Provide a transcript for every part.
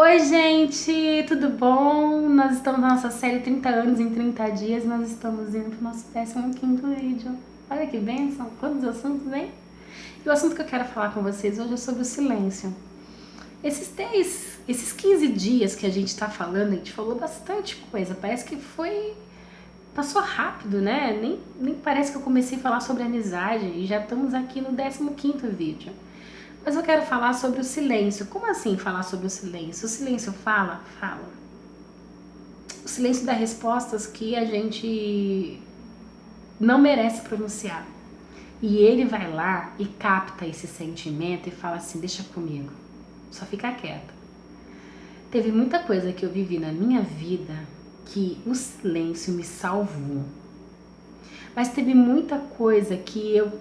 Oi, gente, tudo bom? Nós estamos na nossa série 30 anos em 30 dias. Nós estamos indo para o nosso 15º vídeo. Olha que bênção, quantos assuntos, hein? E o assunto que eu quero falar com vocês hoje é sobre o silêncio. Esses 15 dias que a gente está falando, a gente falou bastante coisa. Parece que passou rápido, né? Nem parece que eu comecei a falar sobre amizade e já estamos aqui no 15º vídeo. Mas eu quero falar sobre o silêncio. Como assim falar sobre o silêncio? O silêncio fala? Fala. O silêncio dá respostas que a gente não merece pronunciar. E ele vai lá e capta esse sentimento e fala assim, deixa comigo, só fica quieta. Teve muita coisa que eu vivi na minha vida que o silêncio me salvou. Mas teve muita coisa que eu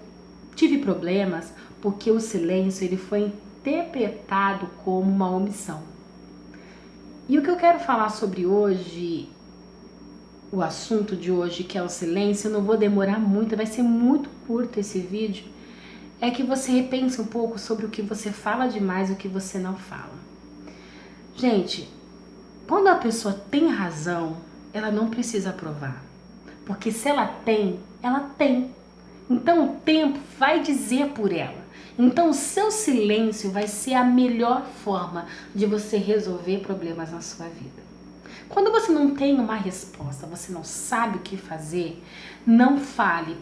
tive problemas porque o silêncio ele foi interpretado como uma omissão. E o que eu quero falar sobre hoje, o assunto de hoje, que é o silêncio, eu não vou demorar muito, vai ser muito curto esse vídeo, é que você repense um pouco sobre o que você fala demais e o que você não fala. Gente, quando a pessoa tem razão, ela não precisa provar. Porque se ela tem, ela tem. Então o tempo vai dizer por ela. Então o seu silêncio vai ser a melhor forma de você resolver problemas na sua vida. Quando você não tem uma resposta, você não sabe o que fazer, não fale.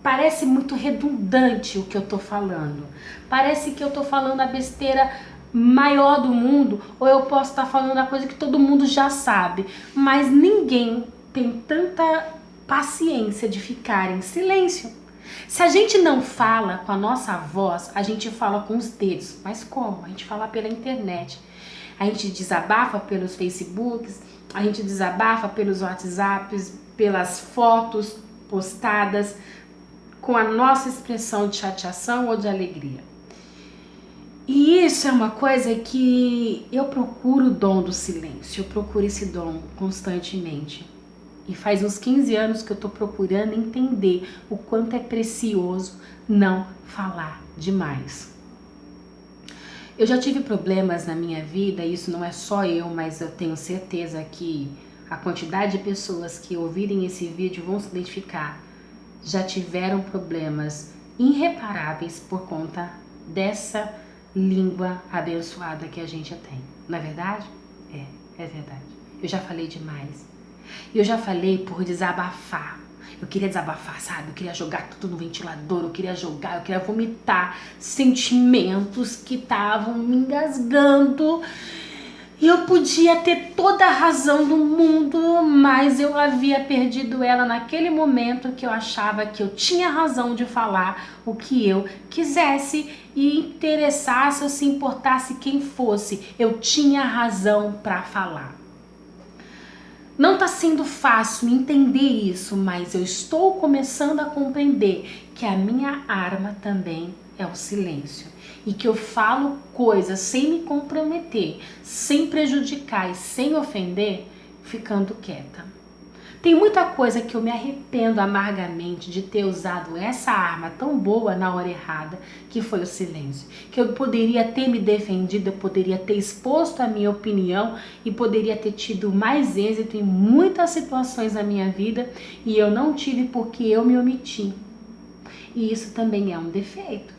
Parece muito redundante o que eu tô falando. Parece que eu tô falando a besteira maior do mundo, ou eu posso estar falando a coisa que todo mundo já sabe, mas ninguém tem tanta paciência de ficar em silêncio. Se a gente não fala com a nossa voz, a gente fala com os dedos. Mas como? A gente fala pela internet. A gente desabafa pelos Facebooks, a gente desabafa pelos WhatsApps, pelas fotos postadas, com a nossa expressão de chateação ou de alegria. E isso é uma coisa que eu procuro o dom do silêncio, eu procuro esse dom constantemente. E faz uns 15 anos que eu tô procurando entender o quanto é precioso não falar demais. Eu já tive problemas na minha vida, e isso não é só eu, mas eu tenho certeza que a quantidade de pessoas que ouvirem esse vídeo vão se identificar. Já tiveram problemas irreparáveis por conta dessa língua abençoada que a gente tem. Não é verdade? É verdade. Eu já falei demais. Eu já falei por desabafar. Eu queria desabafar, sabe? Eu queria jogar tudo no ventilador, eu queria vomitar sentimentos que estavam me engasgando. E eu podia ter toda a razão do mundo, mas eu havia perdido ela naquele momento que eu achava que eu tinha razão de falar o que eu quisesse e interessasse ou se importasse quem fosse. Eu tinha razão para falar. Não está sendo fácil entender isso, mas eu estou começando a compreender que a minha arma também é o silêncio. E que eu falo coisas sem me comprometer, sem prejudicar e sem ofender, ficando quieta. Tem muita coisa que eu me arrependo amargamente de ter usado essa arma tão boa na hora errada, que foi o silêncio. Que eu poderia ter me defendido, eu poderia ter exposto a minha opinião e poderia ter tido mais êxito em muitas situações na minha vida e eu não tive porque eu me omiti. E isso também é um defeito.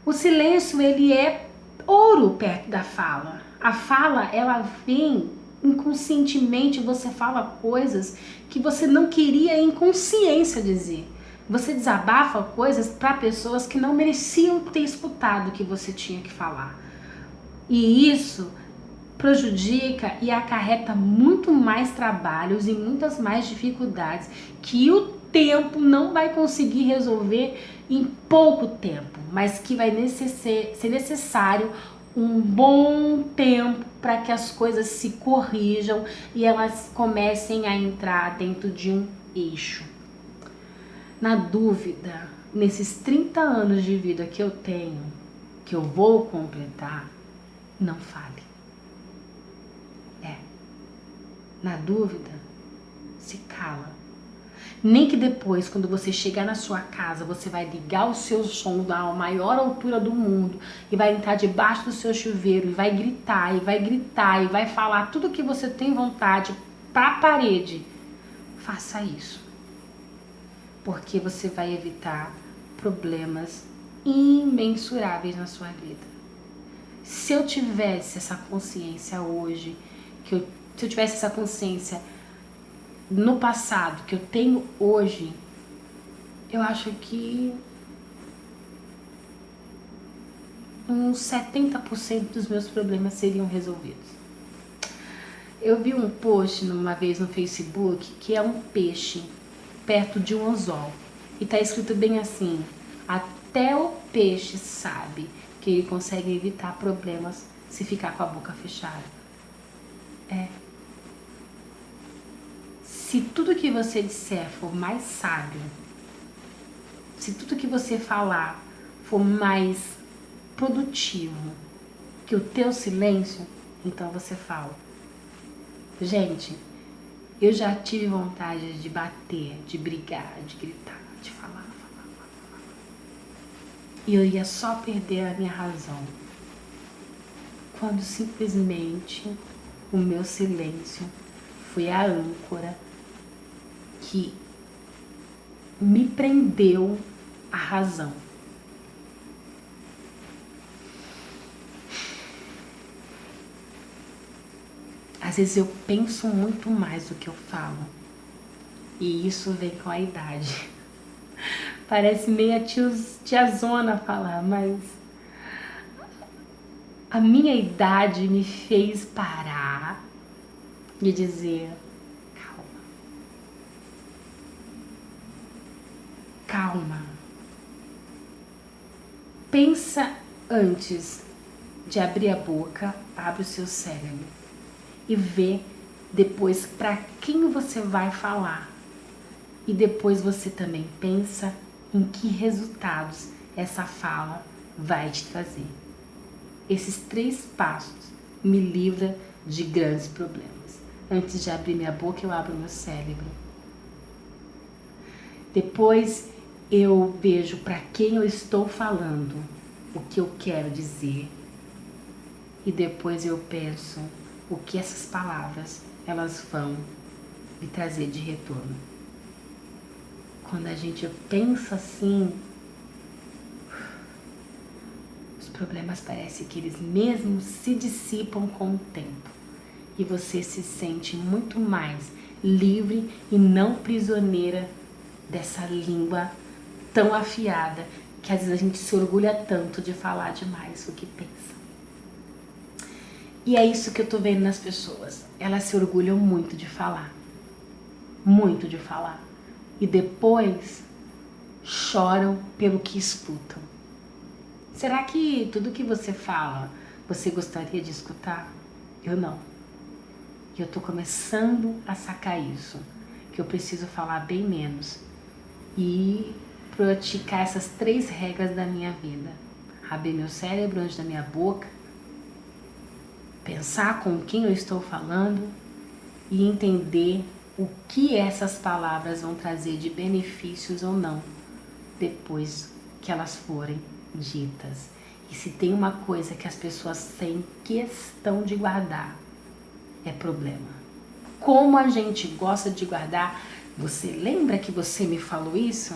O silêncio, ele é ouro perto da fala. A fala, ela vem inconscientemente, você fala coisas que você não queria em consciência dizer. Você desabafa coisas para pessoas que não mereciam ter escutado o que você tinha que falar. E isso prejudica e acarreta muito mais trabalhos e muitas mais dificuldades que o tempo não vai conseguir resolver em pouco tempo, mas que vai ser necessário um bom tempo para que as coisas se corrijam e elas comecem a entrar dentro de um eixo. Na dúvida, nesses 30 anos de vida que eu tenho, que eu vou completar, não fale. Na dúvida, se cala. Nem que depois, quando você chegar na sua casa, você vai ligar o seu som da maior altura do mundo e vai entrar debaixo do seu chuveiro e vai gritar, e vai gritar, e vai falar tudo que você tem vontade para a parede. Faça isso. Porque você vai evitar problemas imensuráveis na sua vida. Se eu tivesse essa consciência hoje, se eu tivesse essa consciência no passado que eu tenho hoje, eu acho que uns 70% dos meus problemas seriam resolvidos. Eu vi um post uma vez no Facebook que é um peixe perto de um anzol e tá escrito bem assim: até o peixe sabe que ele consegue evitar problemas se ficar com a boca fechada. Se tudo que você disser for mais sábio, se tudo que você falar for mais produtivo que o teu silêncio, então você fala. Gente, eu já tive vontade de bater, de brigar, de gritar, de falar. E eu ia só perder a minha razão. Quando simplesmente o meu silêncio foi a âncora que me prendeu à razão. Às vezes eu penso muito mais do que eu falo. E isso vem com a idade. Parece meio tiazona falar, mas a minha idade me fez parar e dizer: calma. Pensa antes de abrir a boca, abre o seu cérebro e vê depois para quem você vai falar. E depois você também pensa em que resultados essa fala vai te trazer. Esses 3 passos me livram de grandes problemas. Antes de abrir minha boca, eu abro meu cérebro. Depois eu vejo para quem eu estou falando, o que eu quero dizer. E depois eu penso o que essas palavras elas vão me trazer de retorno. Quando a gente pensa assim, os problemas parecem que eles mesmos se dissipam com o tempo. E você se sente muito mais livre e não prisioneira dessa língua tão afiada que às vezes a gente se orgulha tanto de falar demais o que pensa. E é isso que eu tô vendo nas pessoas. Elas se orgulham muito de falar. Muito de falar. E depois choram pelo que escutam. Será que tudo que você fala, você gostaria de escutar? Eu não. E eu tô começando a sacar isso. Que eu preciso falar bem menos. E praticar essas 3 regras da minha vida. Abrir meu cérebro antes da minha boca. Pensar com quem eu estou falando. E entender o que essas palavras vão trazer de benefícios ou não, depois que elas forem ditas. E se tem uma coisa que as pessoas têm questão de guardar, é problema. Como a gente gosta de guardar, você lembra que você me falou isso?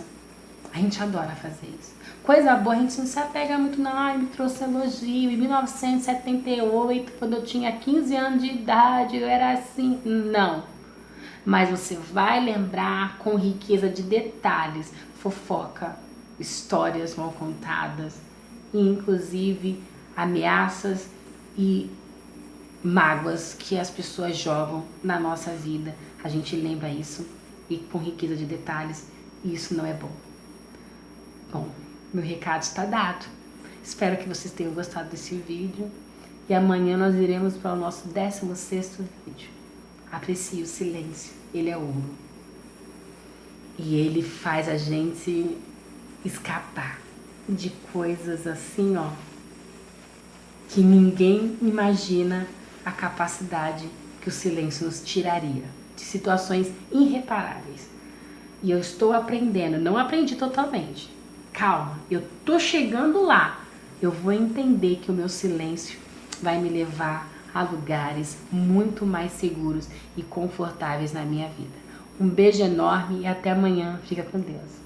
A gente adora fazer isso. Coisa boa, a gente não se apega muito não. Ai, me trouxe elogio. Em 1978, quando eu tinha 15 anos de idade, eu era assim. Não. Mas você vai lembrar com riqueza de detalhes, fofoca, histórias mal contadas, e inclusive ameaças e mágoas que as pessoas jogam na nossa vida. A gente lembra isso e com riqueza de detalhes, e isso não é bom. Bom, meu recado está dado. Espero que vocês tenham gostado desse vídeo e amanhã nós iremos para o nosso 16º vídeo. Aprecie o silêncio, ele é ouro. E ele faz a gente escapar de coisas assim, ó, que ninguém imagina a capacidade que o silêncio nos tiraria, de situações irreparáveis. E eu estou aprendendo, não aprendi totalmente. Calma, eu tô chegando lá. Eu vou entender que o meu silêncio vai me levar a lugares muito mais seguros e confortáveis na minha vida. Um beijo enorme e até amanhã. Fica com Deus.